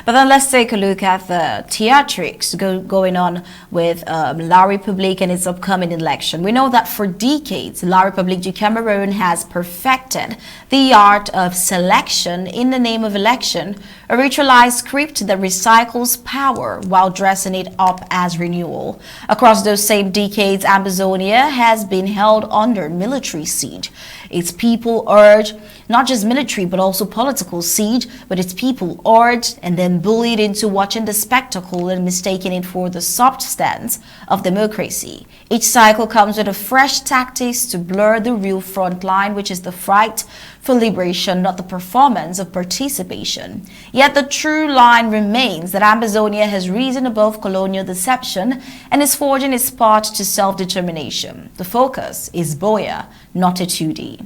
But then let's take a look at the theatrics going on with La République and its upcoming election. We know that for decades, La République du Cameroon has perfected the art of selection in the name of election, a ritualized script that recycles power while dressing it up as renewal. Across those same decades, Ambazonia has been held under military siege. Its people urged not just military but also political siege, but its people urged and then bullied into watching the spectacle and mistaking it for the substance of democracy. Each cycle comes with a fresh tactics to blur the real front line, which is the fight for liberation, not the performance of participation. Yet the true line remains that Ambazonia has risen above colonial deception and is forging its path to self-determination. The focus is Boya, not a 2D.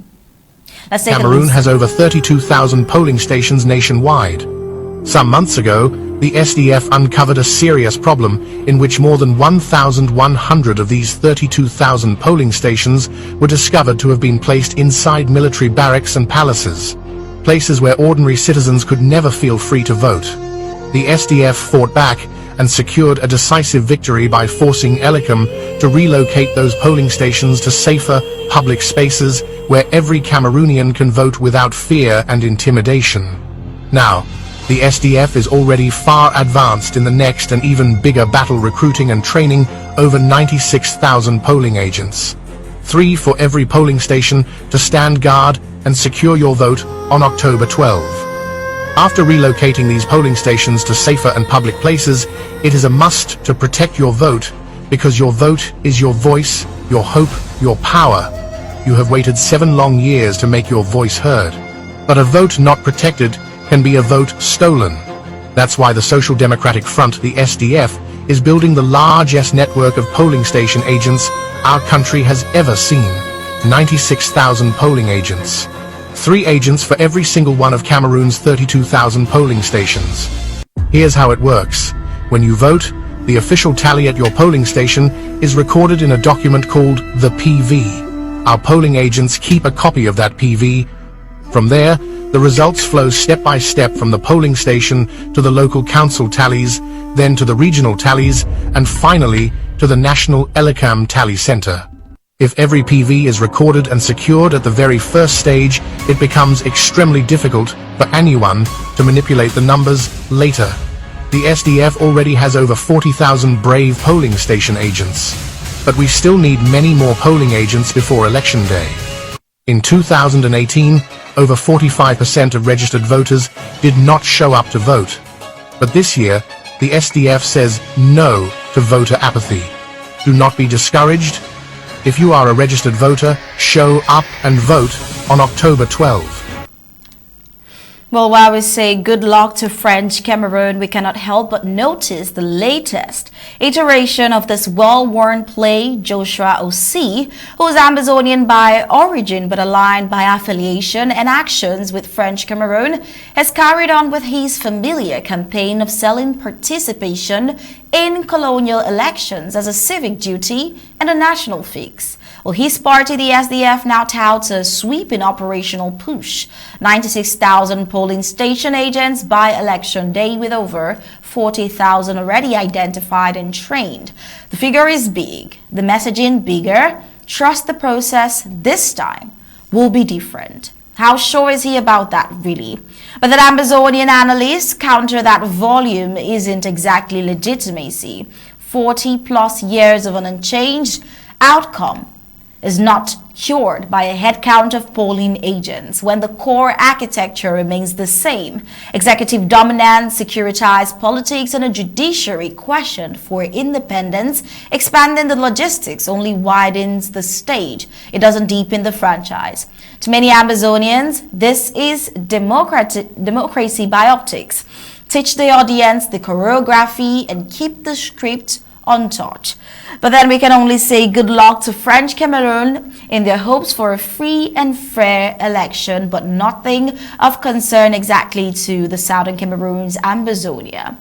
Cameroon has over 32,000 polling stations nationwide. Some months ago, the SDF uncovered a serious problem in which more than 1,100 of these 32,000 polling stations were discovered to have been placed inside military barracks and palaces, places where ordinary citizens could never feel free to vote. The SDF fought back and secured a decisive victory by forcing LRC to relocate those polling stations to safer, public spaces where every Cameroonian can vote without fear and intimidation. Now, the SDF is already far advanced in the next and even bigger battle, recruiting and training over 96,000 polling agents. 3 for every polling station to stand guard and secure your vote on October 12. After relocating these polling stations to safer and public places, it is a must to protect your vote, because your vote is your voice, your hope, your power. You have waited 7 long years to make your voice heard. But a vote not protected can be a vote stolen. That's why the Social Democratic Front, the SDF, is building the largest network of polling station agents our country has ever seen. 96,000 polling agents. 3 agents for every single one of Cameroon's 32,000 polling stations. Here's how it works. When you vote, the official tally at your polling station is recorded in a document called the PV. Our polling agents keep a copy of that PV. From there, the results flow step by step from the polling station to the local council tallies, then to the regional tallies, and finally to the national LRC tally center. If every PV is recorded and secured at the very first stage, it becomes extremely difficult for anyone to manipulate the numbers later. The SDF already has over 40,000 brave polling station agents. But we still need many more polling agents before Election Day. In 2018, over 45% of registered voters did not show up to vote. But this year, the SDF says no to voter apathy. Do not be discouraged. If you are a registered voter, show up and vote on October 12. Well, while we say good luck to French Cameroon, we cannot help but notice the latest iteration of this well-worn play. Joshua Osih, who is Ambazonian by origin but aligned by affiliation and actions with French Cameroon, has carried on with his familiar campaign of selling participation in colonial elections as a civic duty and a national fix. Well, his party, the SDF, now touts a sweeping operational push. 96,000 polling station agents by election day, with over 40,000 already identified and trained. The figure is big, the messaging bigger. Trust the process this time will be different. How sure is he about that, really? But the Ambazonian analysts counter that volume isn't exactly legitimacy. 40 plus years of an unchanged outcome is not cured by a headcount of polling agents when the core architecture remains the same. Executive dominance, securitized politics, and a judiciary questioned for independence. Expanding the logistics only widens the stage. It doesn't deepen the franchise. To many Ambazonians, this is democracy by optics. Teach the audience the choreography and keep the script untouched. But then we can only say good luck to French Cameroon in their hopes for a free and fair election, but nothing of concern exactly to the southern Cameroon's Ambazonia.